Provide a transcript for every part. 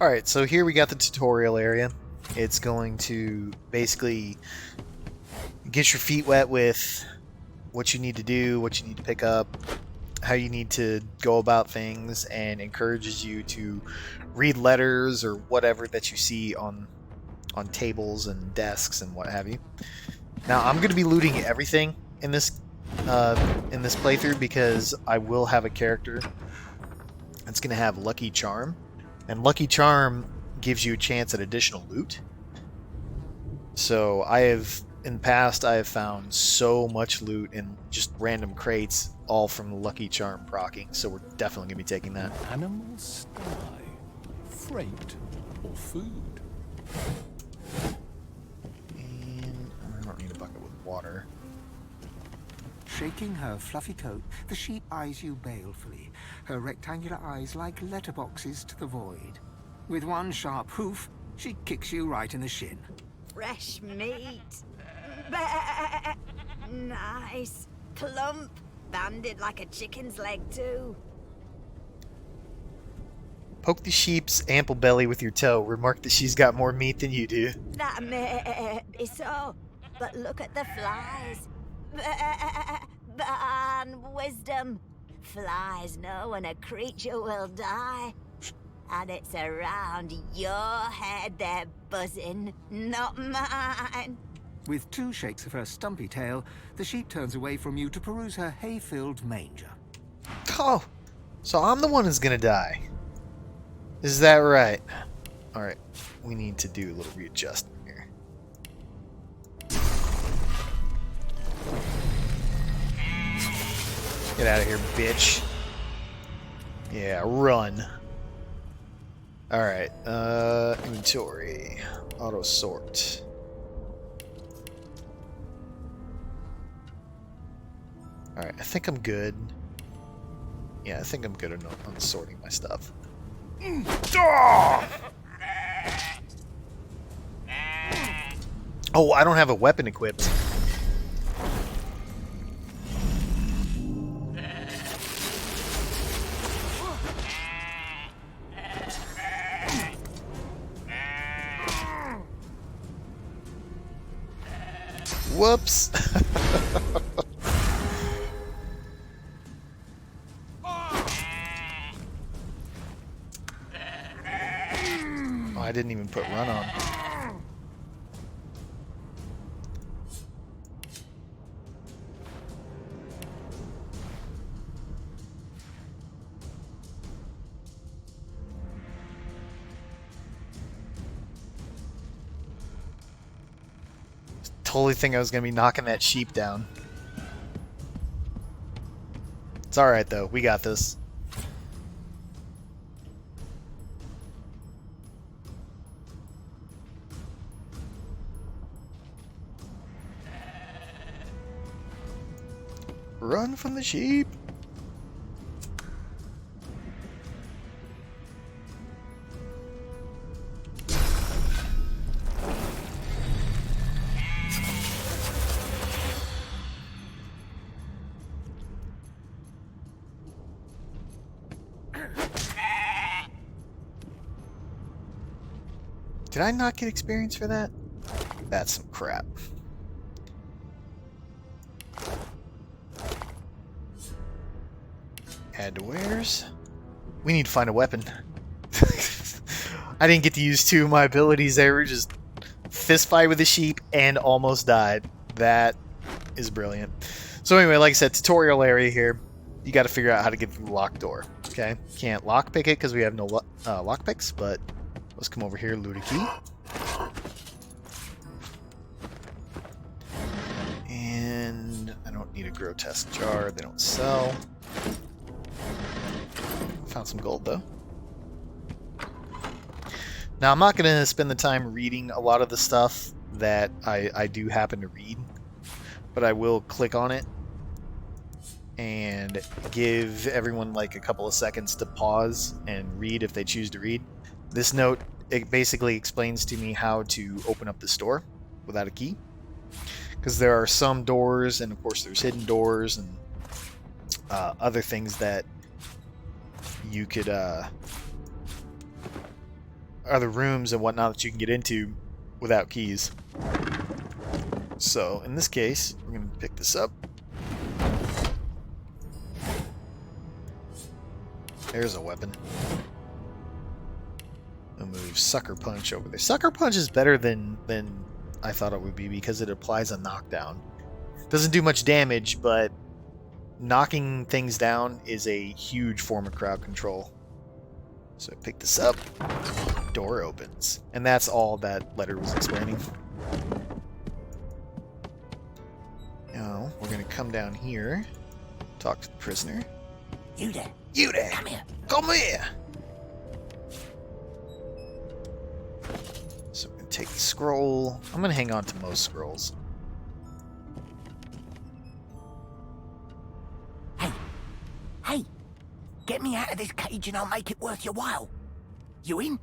Alright, so here we got the tutorial area. It's going to basically get your feet wet with what you need to do, what you need to pick up, how you need to go about things, and encourages you to read letters or whatever that you see on tables and desks and what have you. Now I'm going to be looting everything in this playthrough because I will have a character that's going to have Lucky Charm, and Lucky Charm gives you a chance at additional loot. So in the past I have found so much loot in just random crates, all from Lucky Charm proccing. So we're definitely gonna be taking that. Animal sty, freight, or food. And I don't need a bucket with water. Shaking her fluffy coat, the sheep eyes you balefully, her rectangular eyes like letterboxes to the void. With one sharp hoof, she kicks you right in the shin. Fresh meat. Bah. Nice. Plump. Banded like a chicken's leg, too. Poke the sheep's ample belly with your toe. Remark that she's got more meat than you do. That may be so, but look at the flies. Ban wisdom. Flies know when a creature will die. And it's around your head they're buzzing, not mine. With two shakes of her stumpy tail, the sheep turns away from you to peruse her hay-filled manger. Oh, so I'm the one who's gonna die. Is that right? Alright, we need to do a little readjustment here. Get out of here, bitch. Yeah, run. Alright, inventory. Auto sort. Alright, I think I'm good. Yeah, I think I'm good on sorting my stuff. Oh, I don't have a weapon equipped. Whoops. Oh, I didn't even put run on. Totally think I was gonna be knocking that sheep down. It's alright though, we got this. Run from the sheep! Did I not get experience for that? That's some crap. Add to wares. We need to find a weapon. I didn't get to use two of my abilities there. We just fist fight with the sheep and almost died. That is brilliant. So anyway, like I said, tutorial area here. You got to figure out how to get through the locked door. Okay, can't lockpick it because we have no lockpicks, but let's come over here, loot a key. And I don't need a grotesque jar. They don't sell. Found some gold though. Now I'm not going to spend the time reading a lot of the stuff that I do happen to read, but I will click on it and give everyone like a couple of seconds to pause and read if they choose to read. This note, it basically explains to me how to open up the store without a key, because there are some doors, and of course there's hidden doors and other things that you could other rooms and whatnot that you can get into without keys. So in this case, we're going to pick this up. There's a weapon. I'll move Sucker Punch over there. Sucker Punch is better than I thought it would be because it applies a knockdown. Doesn't do much damage, but knocking things down is a huge form of crowd control. So I pick this up. Door opens. And that's all that letter was explaining. Now, we're going to come down here. Talk to the prisoner. You there. You there! Come here. Come here! So I'm going to take the scroll. I'm going to hang on to most scrolls. Hey, get me out of this cage and I'll make it worth your while. You in?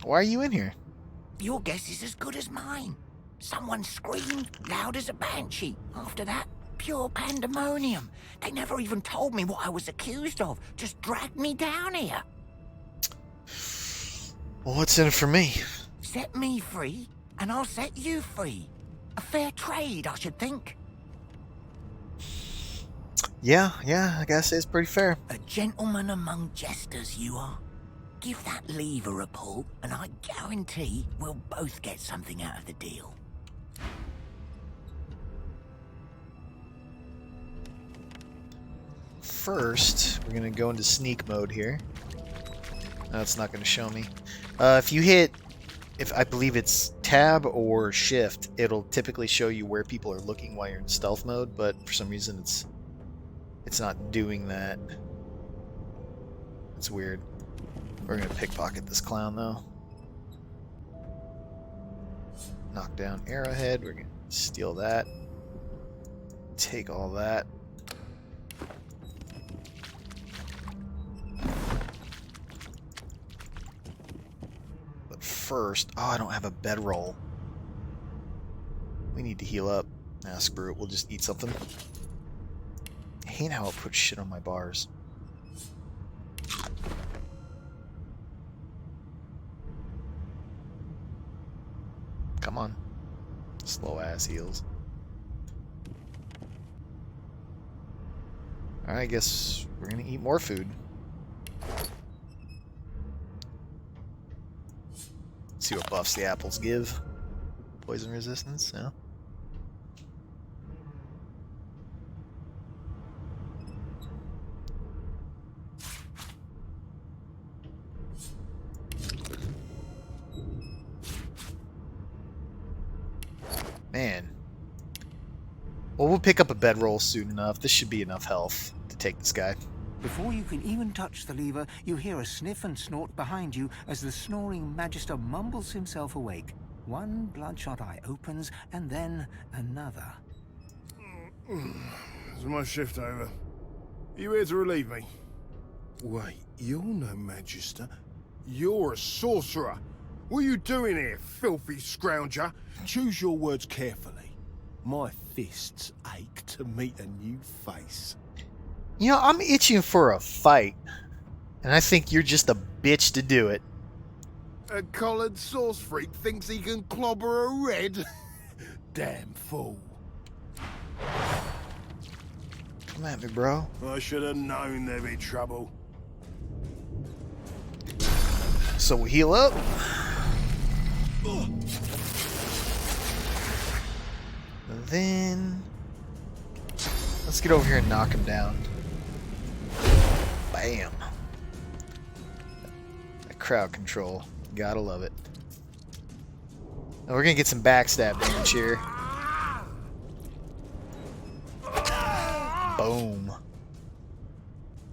Why are you in here? Your guess is as good as mine. Someone screamed loud as a banshee. After that, pure pandemonium. They never even told me what I was accused of. Just dragged me down here. Well, what's in it for me? Set me free, and I'll set you free. A fair trade, I should think. Yeah, I gotta say it's pretty fair. A gentleman among jesters, you are. Give that lever a pull, and I guarantee we'll both get something out of the deal. First, we're gonna go into sneak mode here. No, it's not gonna show me. If you hit, I believe it's tab or shift, it'll typically show you where people are looking while you're in stealth mode, but for some reason it's not doing that. It's weird. We're gonna pickpocket this clown though. Knock down arrowhead. We're gonna steal that. Take all that. But first, oh, I don't have a bedroll. We need to heal up. Nah, screw it. We'll just eat something. I hate how it puts shit on my bars. Come on. Slow ass heals. Alright, I guess we're gonna eat more food. Let's see what buffs the apples give. Poison resistance, no? Man. Well, we'll pick up a bedroll soon enough. This should be enough health to take this guy. Before you can even touch the lever, you hear a sniff and snort behind you as the snoring Magister mumbles himself awake. One bloodshot eye opens, and then another. Is my shift over? Are you here to relieve me? Wait, you're no Magister. You're a sorcerer. What are you doing here, filthy scrounger? Choose your words carefully. My fists ache to meet a new face. You know, I'm itching for a fight. And I think you're just a bitch to do it. A collared sauce freak thinks he can clobber a red? Damn fool. Come at me, bro. I should have known there'd be trouble. So we heal up. And then let's get over here and knock him down. Bam. That crowd control. Gotta love it. Now we're gonna get some backstab damage here. Boom.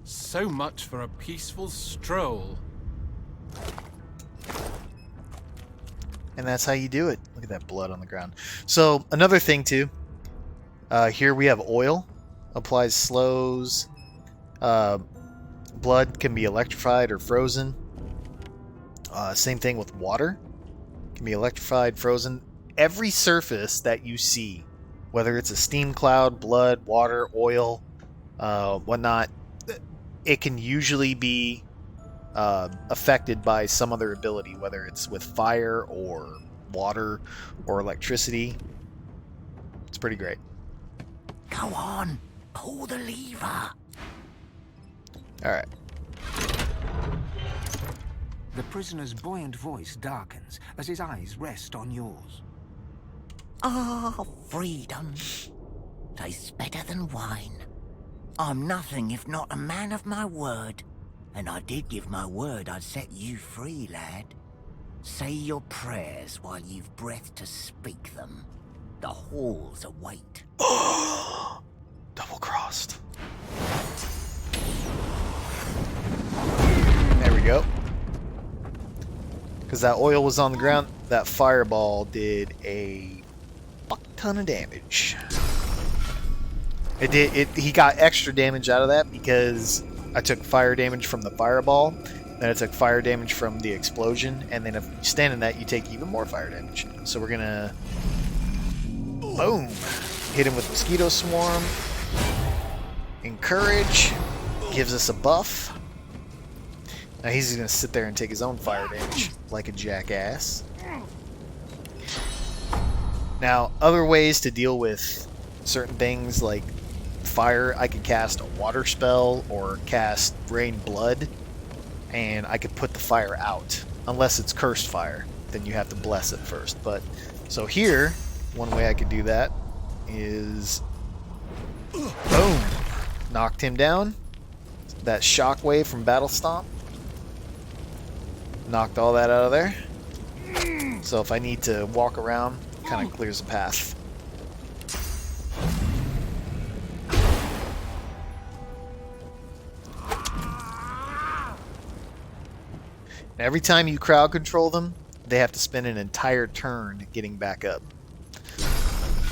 So much for a peaceful stroll. And that's how you do it. Look at that blood on the ground. So another thing too. Here we have oil. Applies slows. Blood can be electrified or frozen. Same thing with water. Can be electrified, frozen. Every surface that you see, whether it's a steam cloud, blood, water, oil, whatnot, it can usually be affected by some other ability, whether it's with fire or water or electricity. It's pretty great. Go on, pull the lever. Alright. The prisoner's buoyant voice darkens as his eyes rest on yours. Ah, freedom. Tastes better than wine. I'm nothing if not a man of my word. And I did give my word I'd set you free, lad. Say your prayers while you've breath to speak them. The halls await. Double-crossed. There we go. Because that oil was on the ground, that fireball did a fuck ton of damage. He got extra damage out of that because I took fire damage from the fireball, then I took fire damage from the explosion, and then if you stand in that, you take even more fire damage. So we're gonna boom, hit him with mosquito swarm. Encourage gives us a buff. Now he's gonna sit there and take his own fire damage like a jackass. Now, other ways to deal with certain things like fire, I could cast a water spell or cast rain blood, and I could put the fire out. Unless it's cursed fire, then you have to bless it first. But so here, one way I could do that is boom, knocked him down. That shockwave from Battle Stomp knocked all that out of there. So if I need to walk around, kind of clears the path. And every time you crowd control them, they have to spend an entire turn getting back up.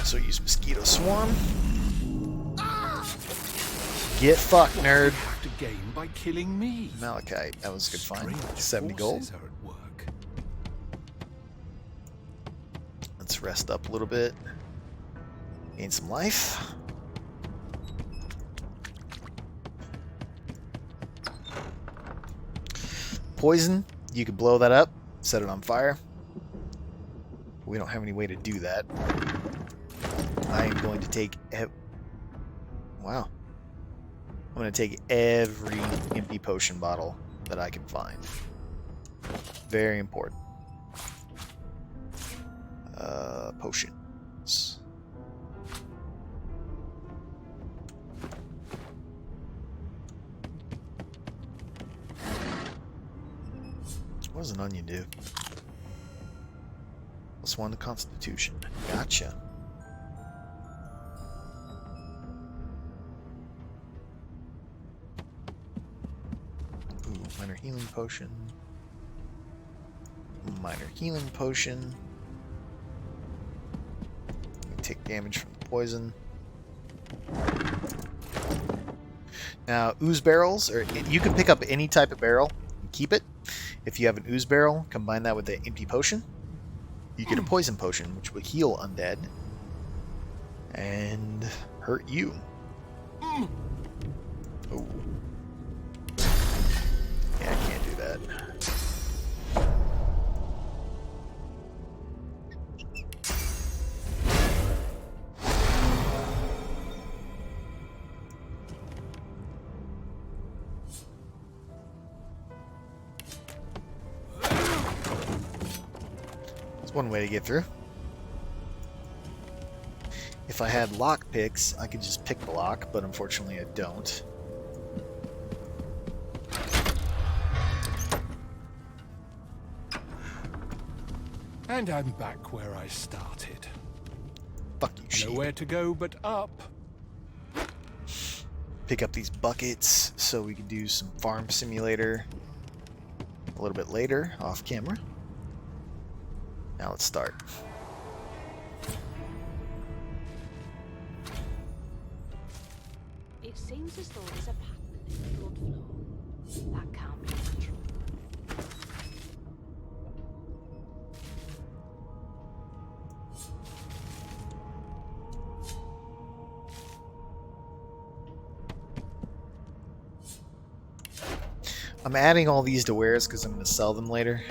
So use Mosquito Swarm. Get fucked, nerd. Have to gain by killing me. Malachite, that was a good find. Strange 70 gold. forces are at work. Let's rest up a little bit. Gain some life. Poison, you could blow that up, set it on fire. We don't have any way to do that. I am going to take... Wow. I'm going to take every empty potion bottle that I can find. Very important. Potions. What does an onion do? +1 to Constitution. Gotcha. Ooh, minor healing potion. Minor healing potion. Take damage from the poison. Now, ooze barrels, or you can pick up any type of barrel and keep it. If you have an ooze barrel, combine that with an empty potion. You get a poison potion, which will heal undead and hurt you. Oh. Yeah, I can't do that. One way to get through. If I had lock picks, I could just pick the lock, but unfortunately I don't. And I'm back where I started. Fuck you, sheep. Nowhere to go but up. Pick up these buckets so we can do some farm simulator a little bit later off camera. Now let's start. It seems as though there's a pattern in the blood flow. That can't be natural. I'm adding all these to wares because I'm going to sell them later.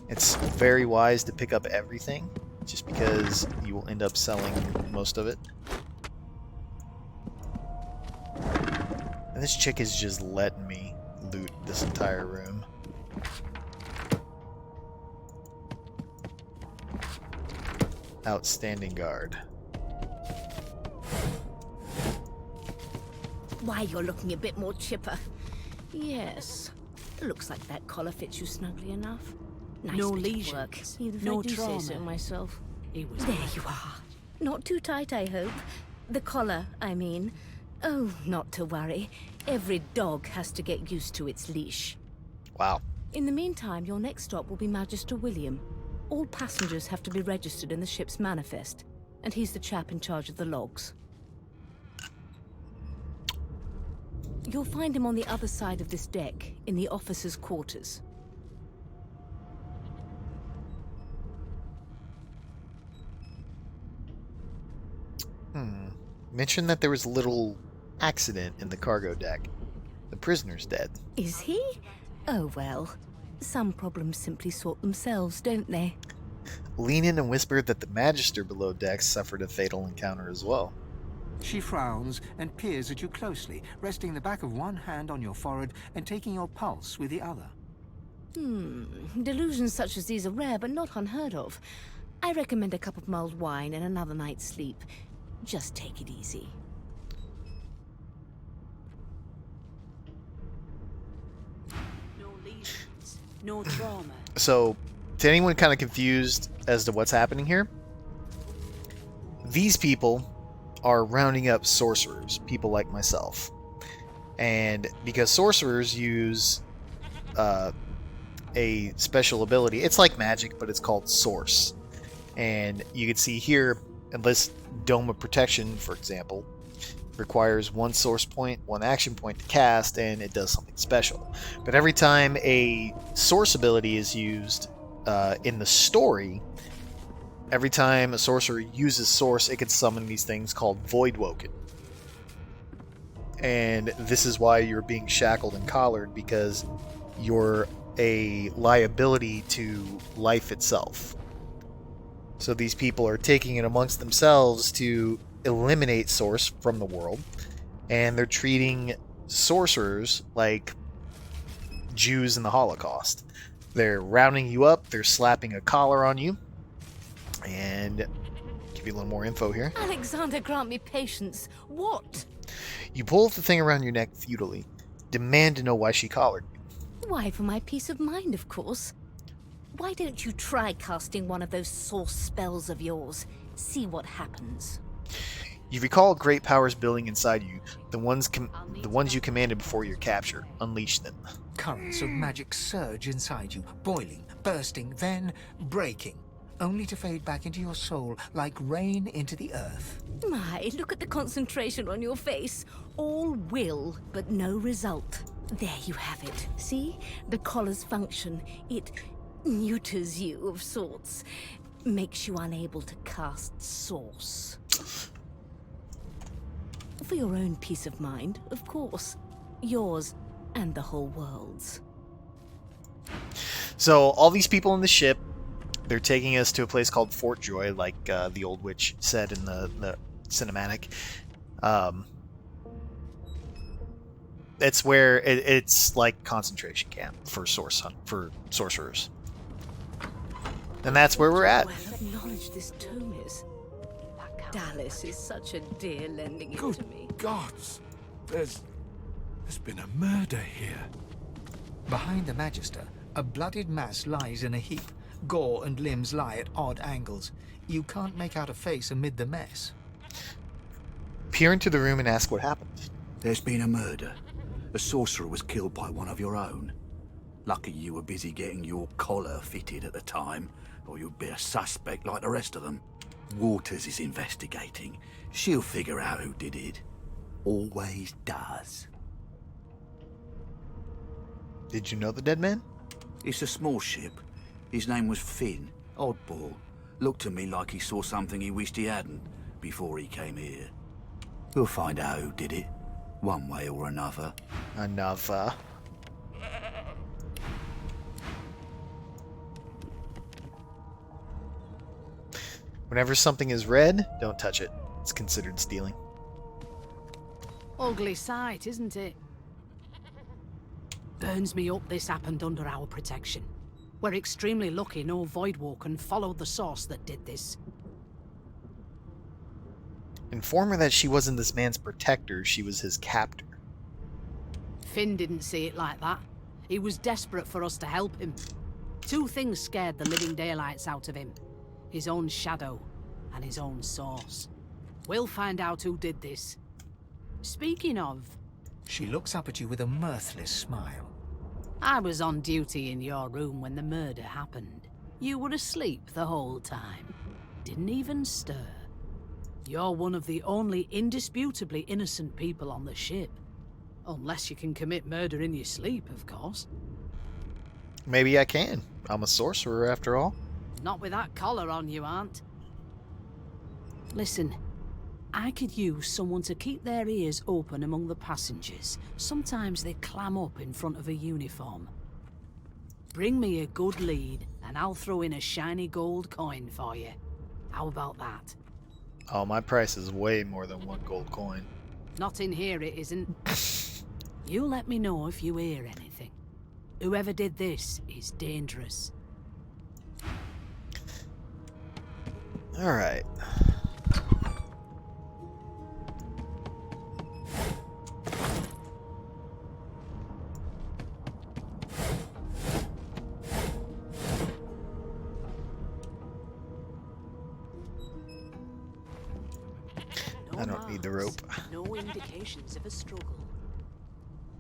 It's very wise to pick up everything, just because you will end up selling most of it. And this chick is just letting me loot this entire room. Outstanding guard. Why, you're looking a bit more chipper. Yes. Looks like that collar fits you snugly enough. Nice No bit of lesions, work, even if no I do trauma. say so myself. He was There you are. Not too tight, I hope. The collar, I mean. Oh, not to worry. Every dog has to get used to its leash. Wow. In the meantime, your next stop will be Magister William. All passengers have to be registered in the ship's manifest, and he's the chap in charge of the logs. You'll find him on the other side of this deck, in the officers' quarters. Mentioned that there was a little accident in the cargo deck. The prisoner's dead. Is he? Oh well. Some problems simply sort themselves, don't they? Lean in and whisper that the Magister below decks suffered a fatal encounter as well. She frowns and peers at you closely, resting the back of one hand on your forehead and taking your pulse with the other. Delusions such as these are rare, but not unheard of. I recommend a cup of mulled wine and another night's sleep. Just take it easy. no lesions, no trauma. So, to anyone kind of confused as to what's happening here, these people are rounding up sorcerers, people like myself. And because sorcerers use a special ability, it's like magic, but it's called Source. And you can see here, this Dome of Protection, for example, requires one source point, one action point to cast, and it does something special. But every time a source ability is used in the story, every time a sorcerer uses source, it can summon these things called Voidwoken. And this is why you're being shackled and collared, because you're a liability to life itself. So these people are taking it amongst themselves to eliminate source from the world, and they're treating sorcerers like Jews in the Holocaust. They're rounding you up, they're slapping a collar on you, and give you a little more info here. Alexander, grant me patience. What? You pull the thing around your neck futilely, demand to know why she collared you. Why, for my peace of mind, of course. Why don't you try casting one of those source spells of yours? See what happens. You recall great powers building inside you, the ones you commanded before your capture. Unleash them. Currents of magic surge inside you, boiling, bursting, then breaking, only to fade back into your soul like rain into the earth. My, look at the concentration on your face. All will, but no result. There you have it. See? The collar's function. It neuters you of sorts. Makes you unable to cast source. For your own peace of mind, of course. Yours and the whole world's. So all these people in the ship, they're taking us to a place called Fort Joy, like the old witch said in the cinematic. It's where it's like concentration camp for sorcerers, and that's where we're at. Well of knowledge this tome is. Dallas is such a dear lending it Good to me. gods! There's been a murder here. Behind the Magister, a bloodied mass lies in a heap. Gore and limbs lie at odd angles. You can't make out a face amid the mess. Peer into the room and ask what happened. There's been a murder. A sorcerer was killed by one of your own. Lucky you were busy getting your collar fitted at the time, or you'd be a suspect like the rest of them. Waters is investigating. She'll figure out who did it. Always does. Did you know the dead man? It's a small ship. His name was Finn. Oddball. Looked to me like he saw something he wished he hadn't before he came here. We'll find out who did it, one way or another. Another. Whenever something is red, don't touch it. It's considered stealing. Ugly sight, isn't it? Burns me up this happened under our protection. We're extremely lucky no Voidwalker followed the source that did this. Inform her that she wasn't this man's protector, she was his captor. Finn didn't see it like that. He was desperate for us to help him. Two things scared the living daylights out of him. His own shadow and his own source. We'll find out who did this. Speaking of... She looks up at you with a mirthless smile. I was on duty in your room when the murder happened. You were asleep the whole time. Didn't even stir. You're one of the only indisputably innocent people on the ship. Unless you can commit murder in your sleep, of course. Maybe I can. I'm a sorcerer after all. Not with that collar on, you aren't. Listen, I could use someone to keep their ears open among the passengers. Sometimes they clam up in front of a uniform. Bring me a good lead, and I'll throw in a shiny gold coin for you. How about that? Oh, my price is way more than 1 gold coin. Not in here, it isn't. You let me know if you hear anything. Whoever did this is dangerous. Alright. I don't need the rope. No indications of a struggle.